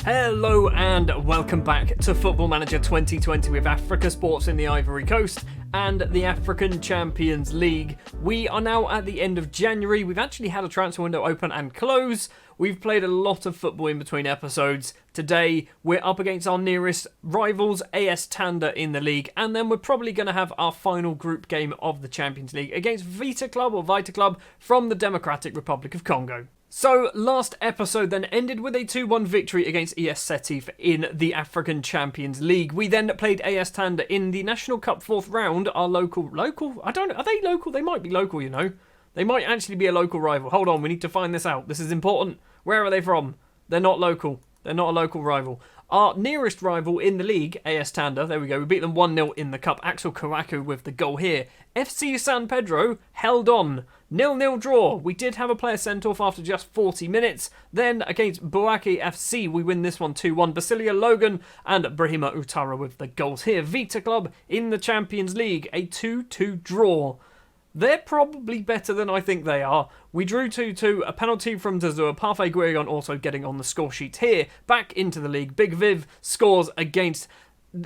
Hello and welcome back to Football Manager 2020 with Africa Sports in the Ivory Coast and the African Champions League. We are now at the end of January. We've actually had a transfer window open and close. We've played a lot of football in between episodes. Today, we're up against our nearest rivals, AS Tanda in the league, and then we're probably going to have our final group game of the Champions League against Vita Club from the Democratic Republic of Congo. So, last episode then ended with a 2-1 victory against ES Setif in the African Champions League. We then played AS Tanda in the National Cup 4th round, our local? I don't know, are they local? They might be local, you know. They might actually be a local rival. Hold on, we need to find this out. This is important. Where are they from? They're not local. They're not a local rival. Our nearest rival in the league, AS Tanda, there we go, we beat them 1-0 in the cup. Axel Kawaku with the goal here. FC San Pedro held on. 0-0 draw. We did have a player sent off after just 40 minutes. Then against Bouake FC, we win this one 2-1. Basilia Logan and Brahima Utara with the goals here. Vita Club in the Champions League, a 2-2 draw. They're probably better than I think they are. We drew 2-2, a penalty from Zazua, Parfait Guegon also getting on the score sheet here. Back into the league, Big Viv scores against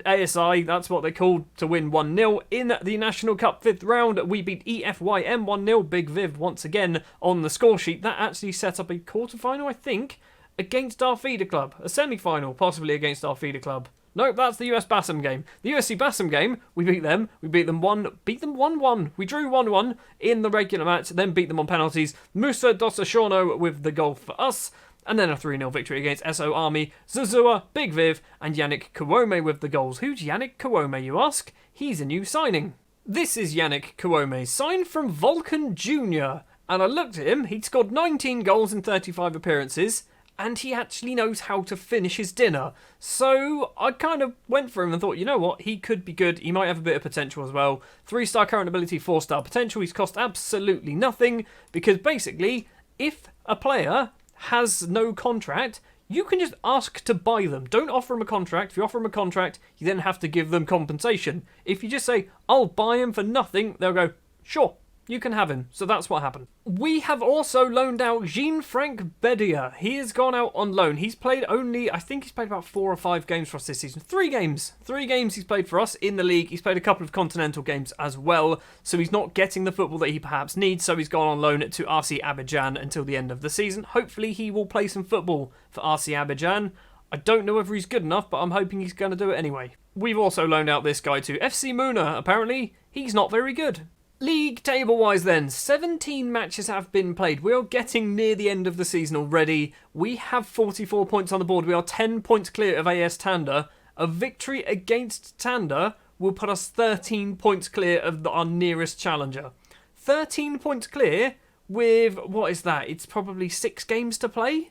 ASI, that's what they're called, to win 1-0. In the National Cup 5th round, we beat EFYM 1-0, Big Viv once again on the score sheet. That actually set up a quarter-final, I think, against our feeder club. A semi-final, possibly against our feeder club. Nope, that's the US Bassam game. The USC Bassam game, we beat them. We beat them 1-1. We drew 1-1 in the regular match, then beat them on penalties. Musa Dosashono with the goal for us. And then a 3-0 victory against SO Army. Zazua, Big Viv, and Yannick Kawome with the goals. Who's Yannick Kawome, you ask? He's a new signing. This is Yannick Kawome, signed from Vulcan Junior. And I looked at him, he'd scored 19 goals in 35 appearances. And he actually knows how to finish his dinner. So I kind of went for him and thought, you know what, he could be good. He might have a bit of potential as well. 3-star current ability, 4-star potential. He's cost absolutely nothing. Because basically, if a player has no contract, you can just ask to buy them. Don't offer them a contract. If you offer them a contract, you then have to give them compensation. If you just say, I'll buy him for nothing, they'll go, sure. You can have him. So that's what happened. We have also loaned out Jean-Frank Bedia. He has gone out on loan. He's played I think he's played about 4 or 5 games for us this season. 3 games. 3 games he's played for us in the league. He's played a couple of continental games as well. So he's not getting the football that he perhaps needs. So he's gone on loan to RC Abidjan until the end of the season. Hopefully he will play some football for RC Abidjan. I don't know whether he's good enough, but I'm hoping he's going to do it anyway. We've also loaned out this guy to FC Muna. Apparently, he's not very good. League table-wise then, 17 matches have been played. We are getting near the end of the season already. We have 44 points on the board. We are 10 points clear of AS Tanda. A victory against Tanda will put us 13 points clear of our nearest challenger. 13 points clear with, what is that? It's probably 6 games to play?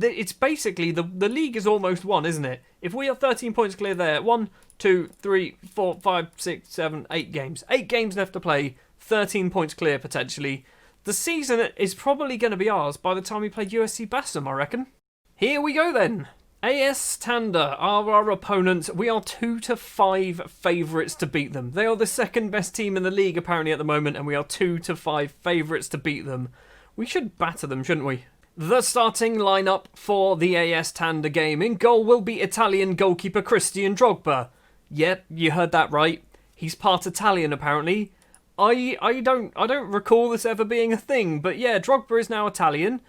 It's basically, the league is almost won, isn't it? If we are 13 points clear there, 1, 2, 3, 4, 5, 6, 7, 8 games. 8 games left to play, 13 points clear potentially. The season is probably going to be ours by the time we play USC Bassam, I reckon. Here we go then. AS Tanda are our opponents. We are 2-5 favourites to beat them. They are the second best team in the league apparently at the moment, and we are 2-5 favourites to beat them. We should batter them, shouldn't we? The starting lineup for the AS Tanda game. In goal will be Italian goalkeeper Christian Drogba. Yep, you heard that right. He's part Italian apparently. I don't recall this ever being a thing, but yeah, Drogba is now Italian.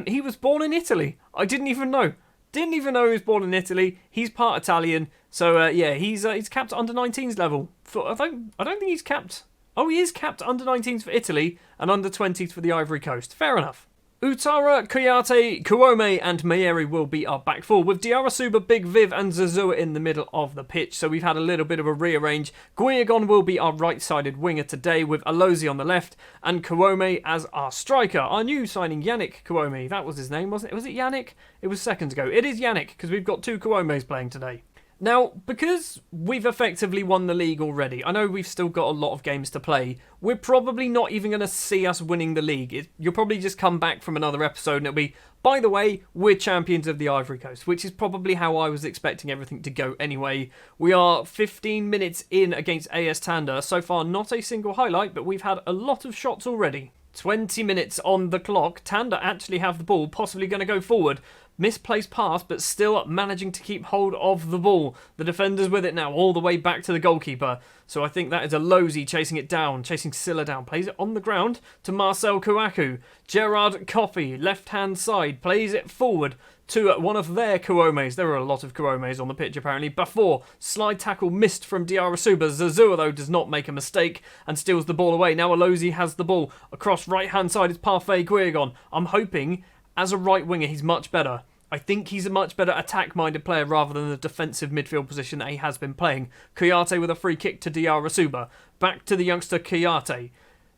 He was born in Italy. I didn't even know. Didn't even know he was born in Italy. He's part Italian. So yeah, he's capped under 19s level. I don't think he's capped. Oh, he is capped under 19s for Italy and under 20s for the Ivory Coast. Fair enough. Utara, Kouyaté, Kouome and Mayeri will be our back four, with Diarasuba, Big Viv and Zazua in the middle of the pitch, so we've had a little bit of a rearrange. Guegon will be our right-sided winger today, with Alozi on the left, and Kouome as our striker. Our new signing, Yannick Kouome, that was his name, wasn't it? Was it Yannick? It was seconds ago. It is Yannick, because we've got 2 Kouomes playing today. Now, because we've effectively won the league already, I know we've still got a lot of games to play, we're probably not even going to see us winning the league. You'll probably just come back from another episode and it'll be, by the way, we're champions of the Ivory Coast, which is probably how I was expecting everything to go anyway. We are 15 minutes in against AS Tanda. So far, not a single highlight, but we've had a lot of shots already. 20 minutes on the clock. Tanda actually have the ball, possibly going to go forward. Misplaced pass, but still managing to keep hold of the ball. The defender's with it now, all the way back to the goalkeeper. So I think that is Alozi chasing it down, chasing Silla down. Plays it on the ground to Marcel Kouakou. Gerard Coffey, left-hand side, plays it forward to one of their Kouomes. There are a lot of Kouomes on the pitch, apparently. Before, slide tackle missed from Diarra-Suba. Zazua, though, does not make a mistake and steals the ball away. Now Alozi has the ball. Across right-hand side is Parfait Guigon. I'm hoping, as a right winger, he's much better. I think he's a much better attack-minded player rather than the defensive midfield position that he has been playing. Kouyaté with a free kick to Diarra-Suba. Back to the youngster Kouyaté.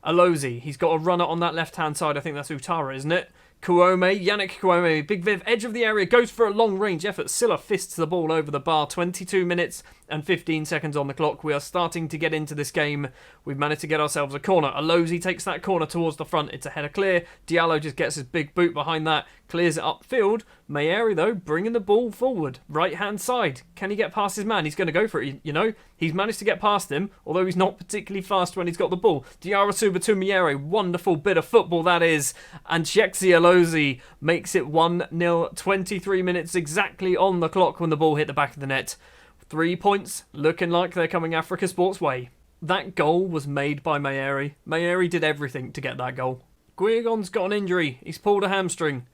Alozi, he's got a runner on that left-hand side. I think that's Utara, isn't it? Kouome, Yannick Kouome, Big Viv, edge of the area, goes for a long-range effort. Silla fists the ball over the bar. 22 minutes and 15 seconds on the clock. We are starting to get into this game. We've managed to get ourselves a corner. Alozi takes that corner towards the front. It's a header clear. Diallo just gets his big boot behind that. Clears it upfield. Mayeri, though, bringing the ball forward. Right-hand side. Can he get past his man? He's going to go for it, you know. He's managed to get past him, although he's not particularly fast when he's got the ball. Diarra-Suba to Mayeri. Wonderful bit of football, that is. And Chexi Alozi makes it 1-0. 23 minutes exactly on the clock when the ball hit the back of the net. 3 points, looking like they're coming Africa Sports' way. That goal was made by Mayeri. Mayeri did everything to get that goal. Guigon's got an injury. He's pulled a hamstring.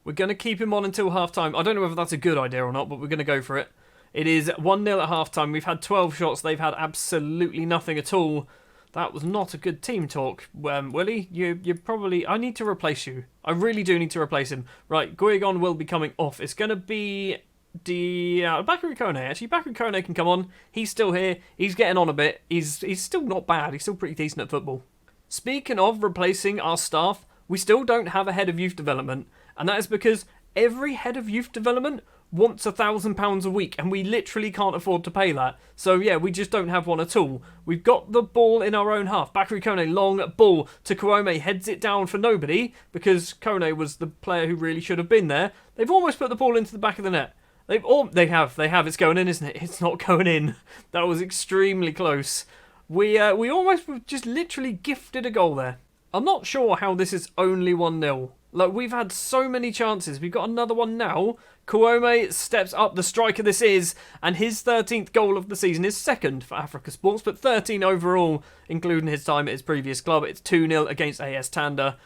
We're going to keep him on until half-time. I don't know whether that's a good idea or not, but we're going to go for it. It is 1-0 at half-time. We've had 12 shots. They've had absolutely nothing at all. That was not a good team talk. Willie, you probably... I need to replace you. I really do need to replace him. Right, Guigon will be coming off. It's going to be... Bakary Kone. Actually, Bakary Kone can come on. He's still here. He's getting on a bit. He's still not bad. He's still pretty decent at football. Speaking of replacing our staff, we still don't have a head of youth development. And that is because every head of youth development wants £1,000 a week, and we literally can't afford to pay that. So yeah, we just don't have one at all. We've got the ball in our own half. Bakary Kone, long ball to Kouome, heads it down for nobody, because Kone was the player who really should have been there. They've almost put the ball into the back of the net. They have. It's going in, isn't it? It's not going in. That was extremely close. We almost just literally gifted a goal there. I'm not sure how this is only 1-0. Like, we've had so many chances. We've got another one now. Kouome steps up, the striker this is, and his 13th goal of the season is second for Africa Sports, but 13 overall, including his time at his previous club. It's 2-0 against AS Tanda.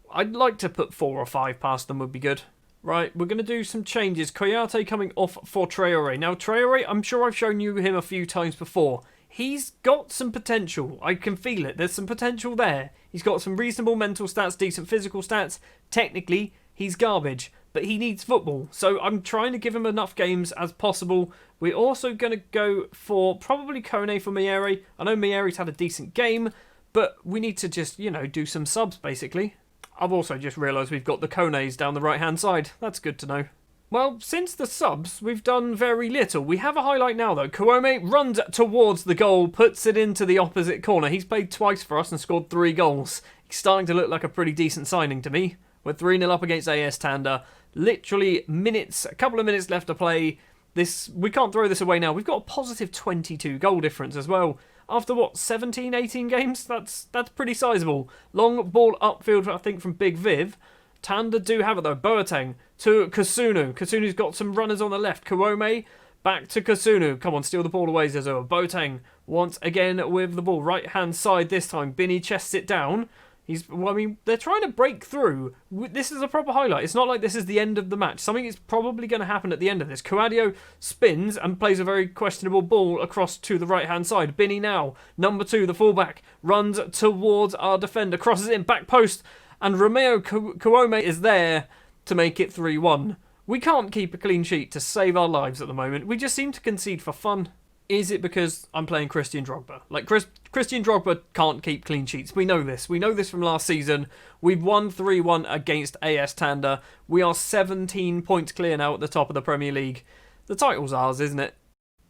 I'd like to put 4 or 5 past them would be good. Right, we're going to do some changes. Kouyaté coming off for Traoré. Now, Traoré, I'm sure I've shown you him a few times before. He's got some potential. I can feel it. There's some potential there. He's got some reasonable mental stats, decent physical stats. Technically, he's garbage, but he needs football. So I'm trying to give him enough games as possible. We're also going to go for probably Kone for Mayeri. I know Mayeri's had a decent game, but we need to just, do some subs, basically. I've also just realised we've got the Kones down the right-hand side. That's good to know. Well, since the subs, we've done very little. We have a highlight now, though. Kouome runs towards the goal, puts it into the opposite corner. He's played twice for us and scored 3 goals. He's starting to look like a pretty decent signing to me. We're 3-0 up against AS Tanda. Literally a couple of minutes left to play. We can't throw this away now. We've got a positive 22 goal difference as well. After, 17, 18 games? That's pretty sizable. Long ball upfield, I think, from Big Viv. Tanda do have it, though. Boateng to Kasunu. Kasunu's got some runners on the left. Kouome back to Kasunu. Come on, steal the ball away, Zazua. Boateng once again with the ball. Right-hand side this time. Binny chests it down. They're trying to break through. This is a proper highlight. It's not like this is the end of the match. Something is probably going to happen at the end of this. Kouadio spins and plays a very questionable ball across to the right-hand side. Binny now, number 2, the fullback, runs towards our defender, crosses it in, back post, and Romeo Kouome is there to make it 3-1. We can't keep a clean sheet to save our lives at the moment. We just seem to concede for fun. Is it because I'm playing Christian Drogba? Like, Christian Drogba can't keep clean sheets. We know this. We know this from last season. We've won 3-1 against AS Tanda. We are 17 points clear now at the top of the Premier League. The title's ours, isn't it?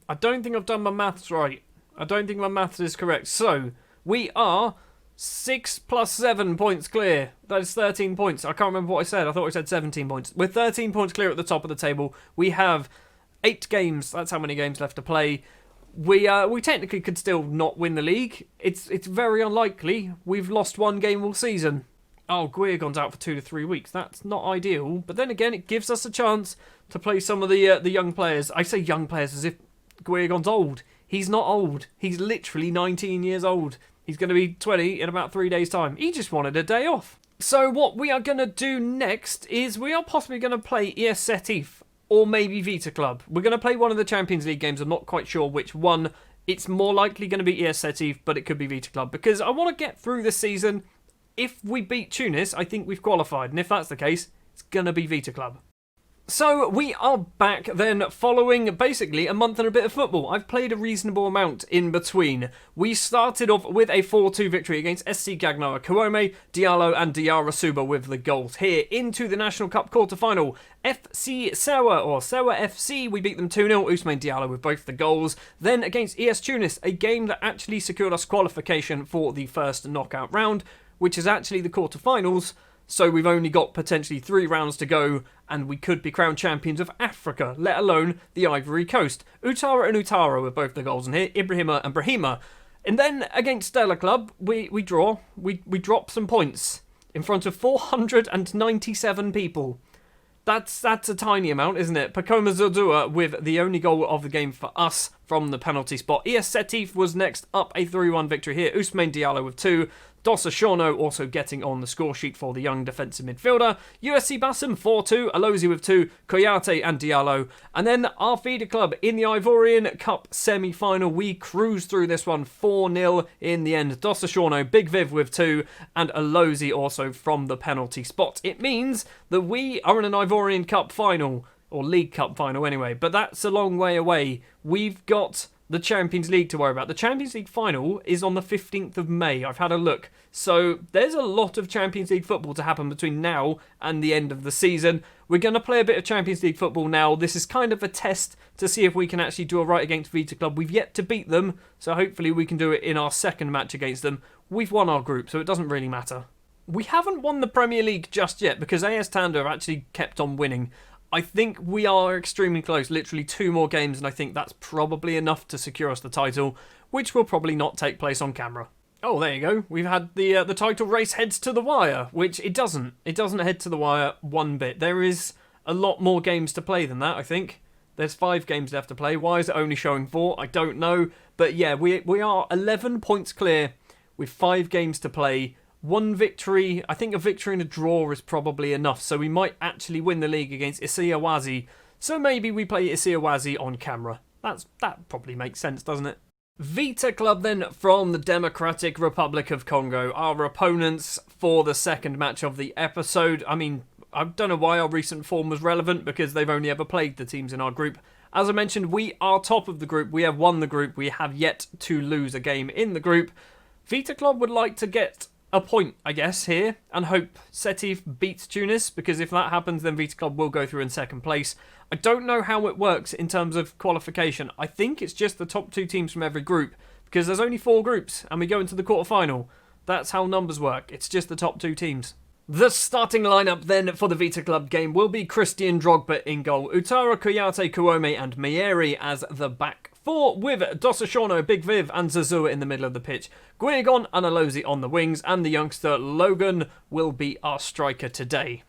I don't think I've done my maths right. I don't think my maths is correct. So, we are 6 + 7 points clear. That is 13 points. I can't remember what I said. I thought I said 17 points. We're 13 points clear at the top of the table. We have 8 games. That's how many games left to play. We technically could still not win the league. It's very unlikely. We've lost 1 game all season. Oh, Guillagon's out for 2 to 3 weeks. That's not ideal. But then again, it gives us a chance to play some of the young players. I say young players as if Guillagon's old. He's not old. He's literally 19 years old. He's going to be 20 in about 3 days' time. He just wanted a day off. So what we are going to do next is we are possibly going to play ES Setif or maybe Vita Club. We're going to play one of the Champions League games. I'm not quite sure which one. It's more likely going to be ES Setif, but it could be Vita Club because I want to get through this season. If we beat Tunis, I think we've qualified. And if that's the case, it's going to be Vita Club. So we are back then following basically a month and a bit of football. I've played a reasonable amount in between. We started off with a 4-2 victory against SC Gagnoa. Kouame, Diallo and Diarra Suba with the goals here. Into the National Cup quarter-final. FC Sewa, or Sewa FC, we beat them 2-0. Ousmane Diallo with both the goals. Then against ES Tunis, a game that actually secured us qualification for the first knockout round, which is actually the quarter-finals. So we've only got potentially 3 rounds to go, and we could be crowned champions of Africa, let alone the Ivory Coast. Utara and Utara with both the goals in here, Ibrahima and Brahima. And then against Stella Club, we draw. We drop some points in front of 497 people. That's a tiny amount, isn't it? Pacoma Zodua with the only goal of the game for us from the penalty spot. ES Setif was next up, a 3-1 victory here. Ousmane Diallo with 2. Dossa Shorno also getting on the score sheet for the young defensive midfielder. USC Bassam 4-2, Alozi with 2, Koyate and Diallo. And then our feeder club in the Ivorian Cup semi-final. We cruised through this one 4-0 in the end. Dossa Shorno, Big Viv with 2, and Alozi also from the penalty spot. It means that we are in an Ivorian Cup final, or League Cup final anyway, but that's a long way away. We've got the Champions League to worry about. The Champions League final is on the 15th of May. I've had a look. So there's a lot of Champions League football to happen between now and the end of the season. We're going to play a bit of Champions League football now. This is kind of a test to see if we can actually do alright against Vita Club. We've yet to beat them, so hopefully we can do it in our second match against them. We've won our group, so it doesn't really matter. We haven't won the Premier League just yet because AS Tanda have actually kept on winning. I think we are extremely close, literally 2 more games, and I think that's probably enough to secure us the title, which will probably not take place on camera. Oh, there you go. We've had the title race heads to the wire, which it doesn't. It doesn't head to the wire one bit. There is a lot more games to play than that, I think. There's 5 games left to play. Why is it only showing 4? I don't know. But yeah, we are 11 points clear with 5 games to play. 1 victory, I think a victory and a draw is probably enough, so we might actually win the league against Isiawazi. So maybe we play Isiawazi on camera. That probably makes sense, doesn't it? Vita Club then from the Democratic Republic of Congo, our opponents for the second match of the episode. I mean, I don't know why our recent form was relevant because they've only ever played the teams in our group. As I mentioned, we are top of the group. We have won the group. We have yet to lose a game in the group. Vita Club would like to get a point, I guess, here, and hope Setif beats Tunis, because if that happens, then Vita Club will go through in second place. I don't know how it works in terms of qualification. I think it's just the top 2 teams from every group, because there's only 4 groups, and we go into the quarterfinal. That's how numbers work. It's just the top 2 teams. The starting lineup then for the Vita Club game will be Christian Drogba in goal, Utara, Koyate, Kouame and Mayeri as the back 4, with Dossa Shorno, Big Viv and Zazua in the middle of the pitch. Guillagon and Alozi on the wings, and the youngster Logan will be our striker today.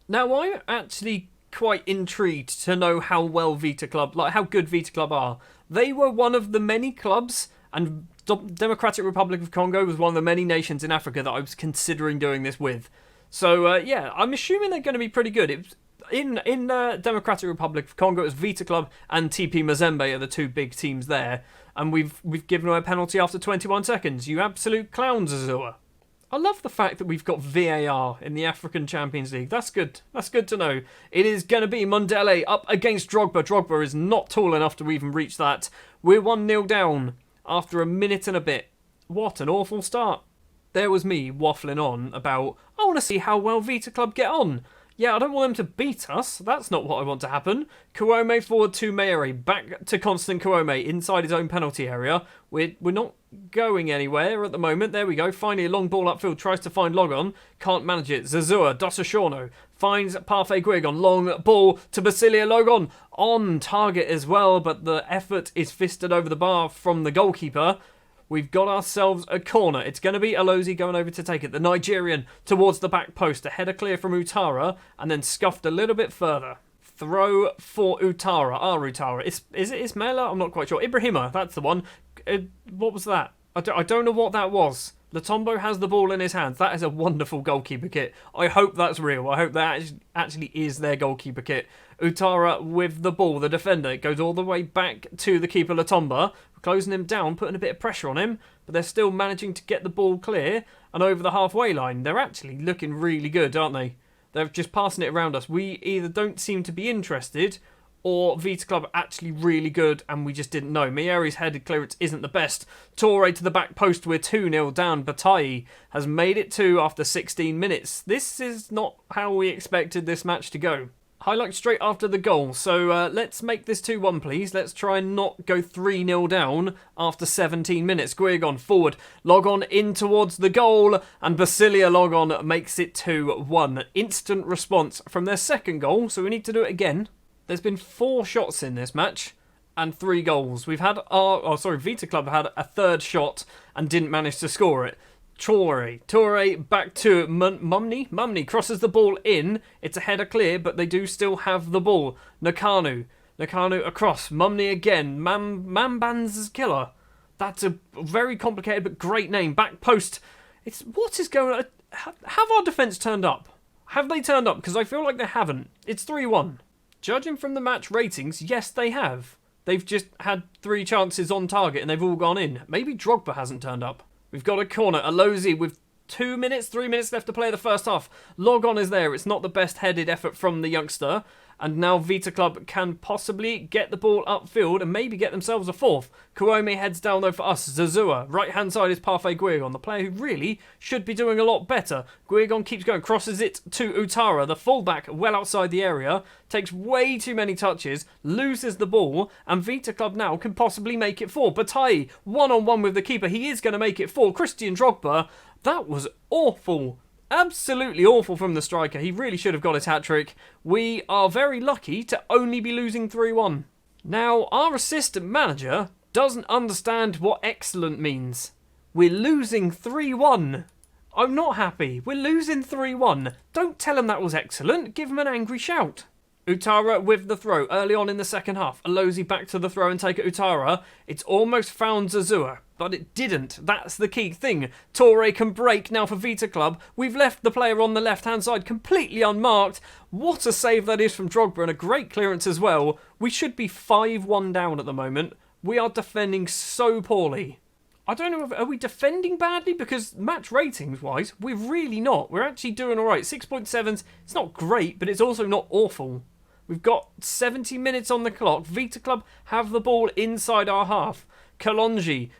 Now, I'm actually quite intrigued to know how well Vita Club, how good Vita Club are. They were one of the many clubs, and Democratic Republic of Congo was one of the many nations in Africa that I was considering doing this with. So, yeah, I'm assuming they're going to be pretty good. In Democratic Republic of Congo, it was Vita Club and TP Mazembe are the 2 big teams there. And we've given away a penalty after 21 seconds. You absolute clowns, Azua. I love the fact that we've got VAR in the African Champions League. That's good. That's good to know. It is going to be Mundele up against Drogba. Drogba is not tall enough to even reach that. We're 1-0 down after a minute and a bit. What an awful start. There was me waffling on about, I want to see how well Vita Club get on. Yeah, I don't want them to beat us. That's not what I want to happen. Kouame forward to Mayeri. Back to Constant Kouame inside his own penalty area. We're not going anywhere at the moment. There we go. Finally, a long ball upfield. Tries to find Logon. Can't manage it. Zazua, Dossa Shorno. Finds Parfait Guillagon. Long ball to Basilia Logon. On target as well, but the effort is fisted over the bar from the goalkeeper. We've got ourselves a corner. It's going to be Alozi going over to take it. The Nigerian towards the back post. A header clear from Utara and then scuffed a little bit further. Throw for Utara. Utara. Is it Ismaila? I'm not quite sure. Ibrahima, that's the one. What was that? I don't know what that was. Latombo has the ball in his hands. That is a wonderful goalkeeper kit. I hope that's real. I hope that actually is their goalkeeper kit. Utara with the ball. The defender goes all the way back to the keeper, Latomba. Closing him down, putting a bit of pressure on him. But they're still managing to get the ball clear and over the halfway line. They're actually looking really good, aren't they? They're just passing it around us. We either don't seem to be interested or Vita Club are actually really good and we just didn't know. Mieri's headed clearance isn't the best. Torre to the back post, we're 2-0 down. Bataille has made it 2 after 16 minutes. This is not how we expected this match to go. Highlight straight after the goal, so let's make this 2-1 please. Let's try and not go 3-0 down after 17 minutes. Guigon forward, Logon in towards the goal, and Basilia Logon makes it 2-1. Instant response from their second goal, so we need to do it again. There's been 4 shots in this match and 3 goals. We've had Vita Club had a third shot and didn't manage to score it. Torre back to Mumney crosses the ball in. It's a header clear, but they do still have the ball. Nakanu across. Mumney again. Mamban's killer. That's a very complicated but great name. Back post. What is going on? Have our defence turned up? Have they turned up? Because I feel like they haven't. It's 3-1. Judging from the match ratings, yes, they have. They've just had 3 chances on target and they've all gone in. Maybe Drogba hasn't turned up. We've got a corner. Alozi with 3 minutes left to play the first half. Logon is there. It's not the best headed effort from the youngster. And now Vita Club can possibly get the ball upfield and maybe get themselves a fourth. Kuome heads down though for us. Zazua. Right hand side is Parfait Guigon, the player who really should be doing a lot better. Guigon keeps going, crosses it to Utara, the fullback well outside the area. Takes way too many touches, loses the ball, and Vita Club now can possibly make it 4. Bataille, 1-on-1 with the keeper. He is going to make it 4. Christian Drogba, that was awful. Absolutely awful from the striker. He really should have got his hat-trick. We are very lucky to only be losing 3-1. Now, our assistant manager doesn't understand what excellent means. We're losing 3-1. I'm not happy. We're losing 3-1. Don't tell him that was excellent. Give him an angry shout. Utara with the throw early on in the second half. Alozi back to the throw and take it Utara. It's almost found Zazua, but it didn't. That's the key thing. Torre can break now for Vita Club. We've left the player on the left-hand side completely unmarked. What a save that is from Drogba and a great clearance as well. We should be 5-1 down at the moment. We are defending so poorly. I don't know, are we defending badly? Because match ratings-wise, we're really not. We're actually doing all right. 6.7s, it's not great, but it's also not awful. We've got 70 minutes on the clock. Vita Club have the ball inside our half. Kalonji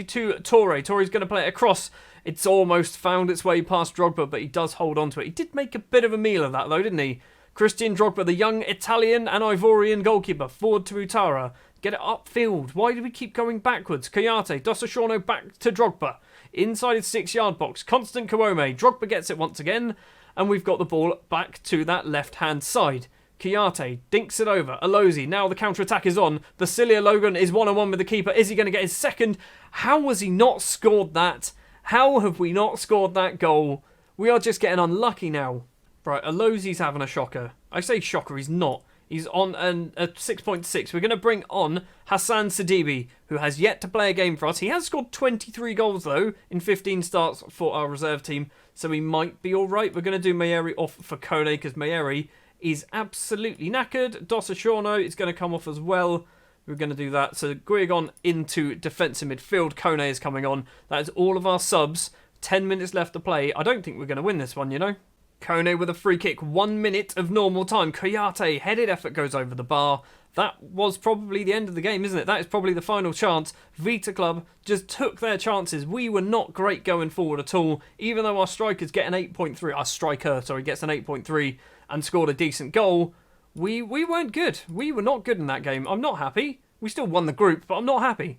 to Torre. Torre's going to play it across. It's almost found its way past Drogba, but he does hold on to it. He did make a bit of a meal of that, though, didn't he? Christian Drogba, the young Italian and Ivorian goalkeeper, forward to Utara. Get it upfield. Why do we keep going backwards? Kayate, Dosashorno back to Drogba. Inside his 6-yard box. Constant Kuome. Drogba gets it once again. And we've got the ball back to that left-hand side. Kayate dinks it over. Alozi, now the counter-attack is on. Basilia Logan is 1-on-1 with the keeper. Is he going to get his second? How has he not scored that? How have we not scored that goal? We are just getting unlucky now. Right, Alozi's having a shocker. I say shocker, he's not. He's on a 6.6. We're going to bring on Hassan Sidibe, who has yet to play a game for us. He has scored 23 goals, though, in 15 starts for our reserve team, so he might be all right. We're going to do Mayeri off for Kone, because Mayeri is absolutely knackered. Dosashorno is going to come off as well. We're going to do that. So Guigon into defensive midfield. Kone is coming on. That is all of our subs. 10 minutes left to play. I don't think we're going to win this one, you know. Kone with a free kick. 1 minute of normal time. Koyate, headed effort goes over the bar. That was probably the end of the game, isn't it? That is probably the final chance. Vita Club just took their chances. We were not great going forward at all. Even though our strikers get an 8.3. Our striker, sorry, gets an 8.3 and scored a decent goal. We weren't good. We were not good in that game. I'm not happy. We still won the group, but I'm not happy.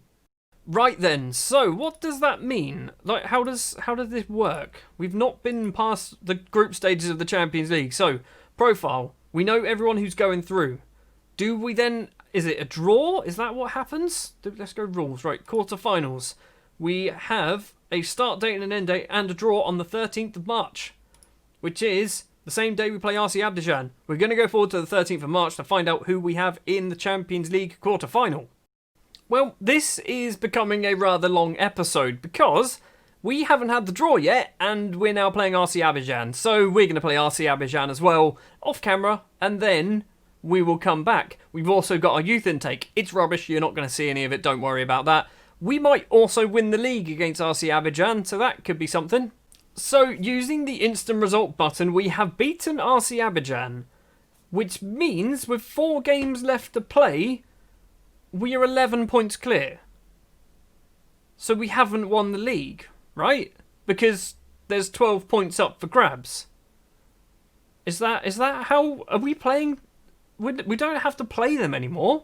Right then, so what does that mean? Like, how does this work? We've not been past the group stages of the Champions League. So, profile. We know everyone who's going through. Do we then... Is it a draw? Is that what happens? Let's go rules. Right, quarterfinals. we have a start date and an end date and a draw on the 13th of March, which is the same day we play RC Abidjan. We're going to go forward to the 13th of March to find out who we have in the Champions League quarter-final. Well, this is becoming a rather long episode because we haven't had the draw yet, and we're now playing RC Abidjan. So we're going to play RC Abidjan as well, off camera, and then we will come back. We've also got our youth intake. It's rubbish, you're not going to see any of it, don't worry about that. We might also win the league against RC Abidjan, so that could be something. So, using the instant result button, we have beaten RC Abidjan, which means with 4 games left to play, we are 11 points clear. So we haven't won the league, right? Because there's 12 points up for grabs. Is that how... Are we playing... We don't have to play them anymore.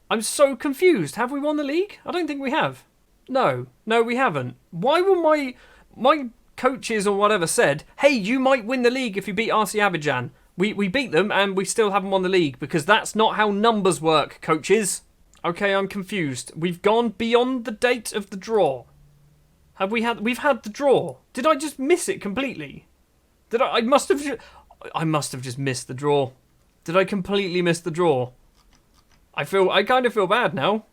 I'm so confused. Have we won the league? I don't think we have. No, we haven't. Why were my coaches or whatever said, hey, you might win the league if you beat RC Abidjan. We beat them and we still haven't won the league because that's not how numbers work, coaches. Okay, I'm confused. We've gone beyond the date of the draw. We've had the draw. Did I just miss it completely? I must have just missed the draw. Did I completely miss the draw? I kind of feel bad now.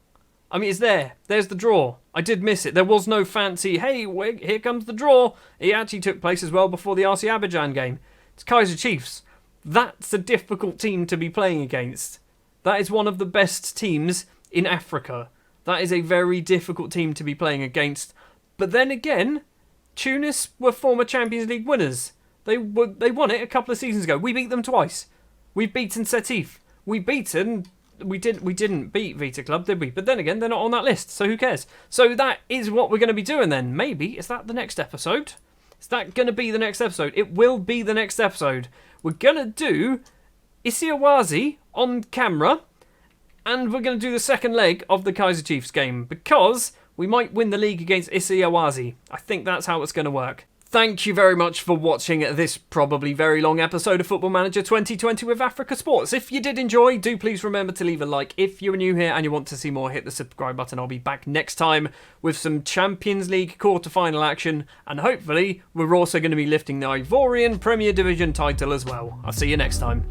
I mean, it's there. There's the draw. I did miss it. There was no fancy, hey, here comes the draw. It actually took place as well before the RC Abidjan game. It's Kaiser Chiefs. That's a difficult team to be playing against. That is one of the best teams in Africa. That is a very difficult team to be playing against. But then again, Tunis were former Champions League winners. They won it a couple of seasons ago. We beat them twice. We've beaten Sétif. We didn't beat Vita Club, did we? But then again, they're not on that list, so who cares? So that is what we're going to be doing then. Maybe. Is that the next episode? Is that going to be the next episode? It will be the next episode. We're going to do Isiawazi on camera, and we're going to do the second leg of the Kaiser Chiefs game, because we might win the league against Isiawazi. I think that's how it's going to work. Thank you very much for watching this probably very long episode of Football Manager 2020 with Africa Sports. If you did enjoy, do please remember to leave a like. If you're new here and you want to see more, hit the subscribe button. I'll be back next time with some Champions League quarter-final action, and hopefully we're also going to be lifting the Ivorian Premier Division title as well. I'll see you next time.